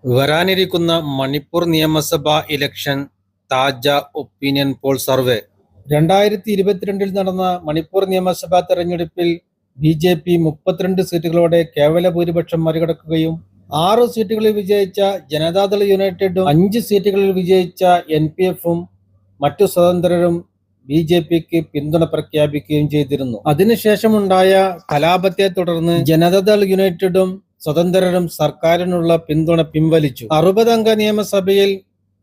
വരാനിരിക്കുന്ന മണിപ്പൂർ നിയമസഭാ ഇലക്ഷൻ താജ opinion poll survey. 2022 നടന്ന മണിപ്പൂർ നിയമസഭാ തെരഞ്ഞെടുപ്പിൽ BJP 32 സീറ്റുകളോടെ കേവല ഭൂരിപക്ഷം മറികടക്കുകയും 6 സീറ്റുകളിൽ വിജയിച്ച ജനതാദൾ യുണൈറ്റഡും 5 സീറ്റുകളിൽ വിജയിച്ച NPF-ഉം മറ്റു സ്വതന്ത്രരും BJPക്ക് പിന്തുണ പ്രഖ്യാപിക്കുകയും ചെയ്തിരുന്നു. അതിനുശേഷമുണ്ടായ കലാപത്തെ തുടർന്ന് ജനതാദൾ യുണൈറ്റഡും സ്വതന്ത്രരും സർക്കാരിനുള്ള പിന്തുണ പിൻവലിച്ചു. 60-അംഗ നിയമസഭയിൽ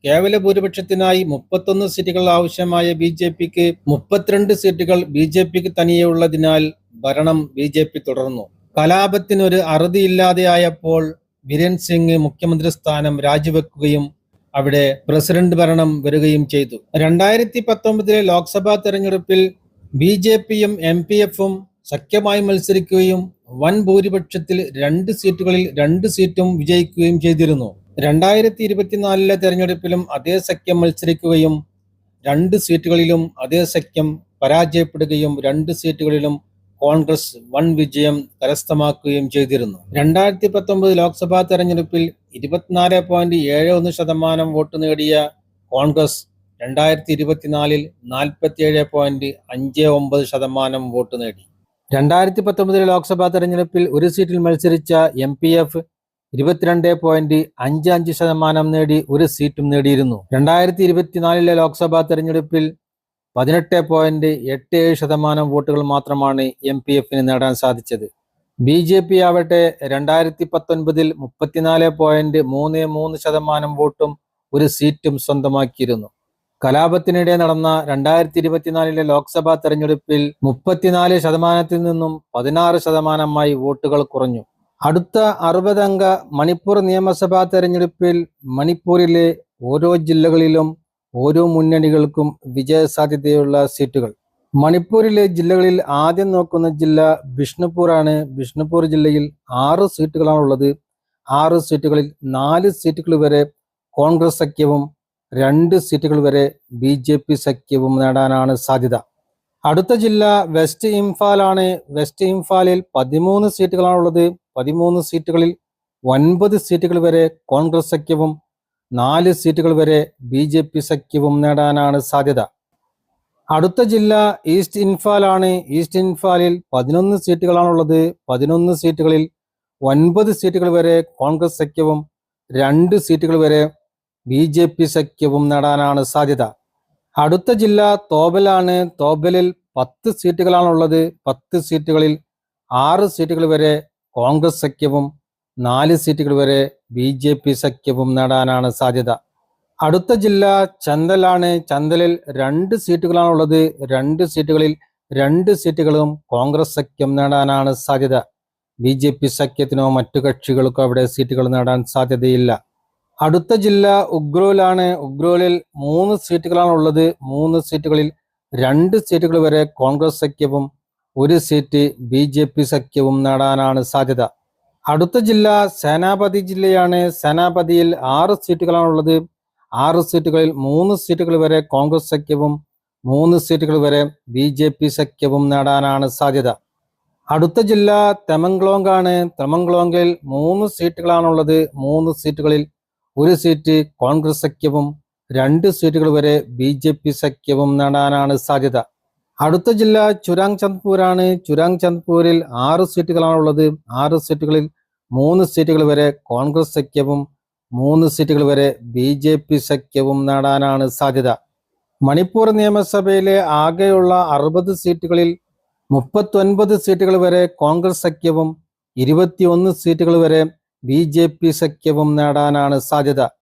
കേവല ഭൂരിപക്ഷത്തിനായി 31 സീറ്റുകൾ ആവശ്യമായ BJPക്ക് 32 സീറ്റുകൾ BJPക്ക് തനിയെയുള്ളതിനാൽ ഭരണം BJP തുടർന്നു. കലാപത്തിനൊരു അറുതിയില്ലാതെയായപ്പോൾ ബിരൻ സിംഗ് മുഖ്യമന്ത്രി സ്ഥാനം രാജിവെക്കുകയും അവിടെ പ്രസിഡന്റ് ഭരണം വരികയും ചെയ്തു. 2019 ലോക്സഭാ തെരഞ്ഞെടുപ്പിൽ BJPയും MPF-ഉം സഖ്യമായി മത്സരിക്കുകയും വൻ ഭൂരിപക്ഷത്തിൽ 2 സീറ്റുകളിൽ 2 സീറ്റും വിജയിക്കുകയും ചെയ്തിരുന്നു. 2024 തെരഞ്ഞെടുപ്പിലും അതേ സഖ്യം മത്സരിക്കുകയും 2 സീറ്റുകളിലും അതേ സഖ്യം പരാജയപ്പെടുകയും 2 സീറ്റുകളിലും കോൺഗ്രസ് വൻ വിജയം കരസ്ഥമാക്കുകയും ചെയ്തിരുന്നു. 2019 ലോക്സഭാ തെരഞ്ഞെടുപ്പിൽ 24.71% വോട്ട് നേടിയ കോൺഗ്രസ് 2024 47.59% വോട്ട് നേടി. 2019 ലോക്സഭാ തെരഞ്ഞെടുപ്പിൽ ഒരു സീറ്റിൽ മത്സരിച്ച MPF 22.55% നേടി ഒരു സീറ്റും നേടിയിരുന്നു. 2024 ലോക്സഭാ തെരഞ്ഞെടുപ്പിൽ 18.87% വോട്ടുകൾ മാത്രമാണ് MPF-ന് നേടാൻ സാധിച്ചത്. BJP ആവട്ടെ 2019 34.33% വോട്ടും ഒരു സീറ്റും സ്വന്തമാക്കിയിരുന്നു. കലാപത്തിനിടെ നടന്ന 2024 ലോക്സഭാ തെരഞ്ഞെടുപ്പിൽ 34% നിന്നും 16% വോട്ടുകൾ കുറഞ്ഞു. അടുത്ത 60-അംഗ മണിപ്പൂർ നിയമസഭാ തെരഞ്ഞെടുപ്പിൽ മണിപ്പൂരിലെ ഓരോ ജില്ലകളിലും ഓരോ മുന്നണികൾക്കും വിജയസാധ്യതയുള്ള സീറ്റുകൾ. മണിപ്പൂരിലെ ജില്ലകളിൽ ആദ്യം നോക്കുന്ന ജില്ല ബിഷ്ണുപൂർ ആണ്. ബിഷ്ണുപൂർ ജില്ലയിൽ 6 സീറ്റുകളാണുള്ളത്. 6 സീറ്റുകളിൽ 4 സീറ്റുകൾ വരെ കോൺഗ്രസ് സഖ്യവും 2 സീറ്റുകൾ വരെ BJP സഖ്യവും നേടാനാണ് സാധ്യത. അടുത്ത ജില്ല വെസ്റ്റ് ഇംഫാൽ ആണ്. വെസ്റ്റ് ഇംഫാലിൽ 13 സീറ്റുകളാണുള്ളത്. 13 സീറ്റുകളിൽ 9 സീറ്റുകൾ വരെ കോൺഗ്രസ് സഖ്യവും 4 സീറ്റുകൾ വരെ BJP സഖ്യവും നേടാനാണ് സാധ്യത. അടുത്ത ജില്ല ഈസ്റ്റ് ഇംഫാൽ ആണ്. ഈസ്റ്റ് ഇംഫാലിൽ 11 സീറ്റുകളാണുള്ളത്. 11 സീറ്റുകളിൽ 9 സീറ്റുകൾ വരെ കോൺഗ്രസ് സഖ്യവും 2 സീറ്റുകൾ വരെ BJP സഖ്യവും നേടാനാണ് സാധ്യത. അടുത്ത ജില്ല തോബൽ ആണ്. തോബലിൽ 10 സീറ്റുകളാണുള്ളത്. 10 സീറ്റുകളിൽ 6 സീറ്റുകൾ വരെ കോൺഗ്രസ് സഖ്യവും 4 സീറ്റുകൾ വരെ BJP സഖ്യവും നേടാനാണ് സാധ്യത. അടുത്ത ജില്ല ചന്ദൽ ആണ്. ചന്ദലിൽ 2 സീറ്റുകളാണുള്ളത്. 2 സീറ്റുകളിൽ 2 സീറ്റുകളും കോൺഗ്രസ് സഖ്യം നേടാനാണ് സാധ്യത. BJP സഖ്യത്തിനോ മറ്റു കക്ഷികൾക്കോ അവിടെ സീറ്റുകൾ നേടാൻ സാധ്യതയില്ല. അടുത്ത ജില്ല ഉഗ്രൂൽ ആണ്. ഉഗ്രൂലിൽ 3 സീറ്റുകളാണുള്ളത്. 3 സീറ്റുകളിൽ 2 സീറ്റുകൾ വരെ കോൺഗ്രസ് സഖ്യവും 1 സീറ്റ് BJP സഖ്യവും നേടാനാണ് സാധ്യത. അടുത്ത ജില്ല സേനാപതി ജില്ലയാണ്. സേനാപതിയിൽ 6 സീറ്റുകളാണുള്ളത്. 6 സീറ്റുകളിൽ 3 സീറ്റുകൾ വരെ കോൺഗ്രസ് സഖ്യവും 3 സീറ്റുകൾ വരെ BJP സഖ്യവും നേടാനാണ് സാധ്യത. അടുത്ത ജില്ല തെമംഗ്ലോങ് ആണ്. തെമംഗ്ലോങ്ങിൽ 3 സീറ്റുകളാണുള്ളത്. 3 സീറ്റുകളിൽ 1 സീറ്റ് കോൺഗ്രസ് സഖ്യവും 2 സീറ്റുകൾ വരെ BJP സഖ്യവും നേടാനാണ് സാധ്യത. അടുത്ത ജില്ല ചുരാങ് ചന്ദ്പൂർ ആണ്. ചുരാങ് ചന്ദ്പൂരിൽ 6 സീറ്റുകളാണുള്ളത്. 6 സീറ്റുകളിൽ 3 സീറ്റുകൾ വരെ കോൺഗ്രസ് സഖ്യവും 3 സീറ്റുകൾ വരെ BJP സഖ്യവും നേടാനാണ് സാധ്യത. മണിപ്പൂർ നിയമസഭയിലെ ആകെയുള്ള 60 സീറ്റുകളിൽ 39 സീറ്റുകൾ വരെ കോൺഗ്രസ് സഖ്യവും 21 സീറ്റുകൾ വരെ BJP സഖ്യവും നേടാനാണ് സാധ്യത.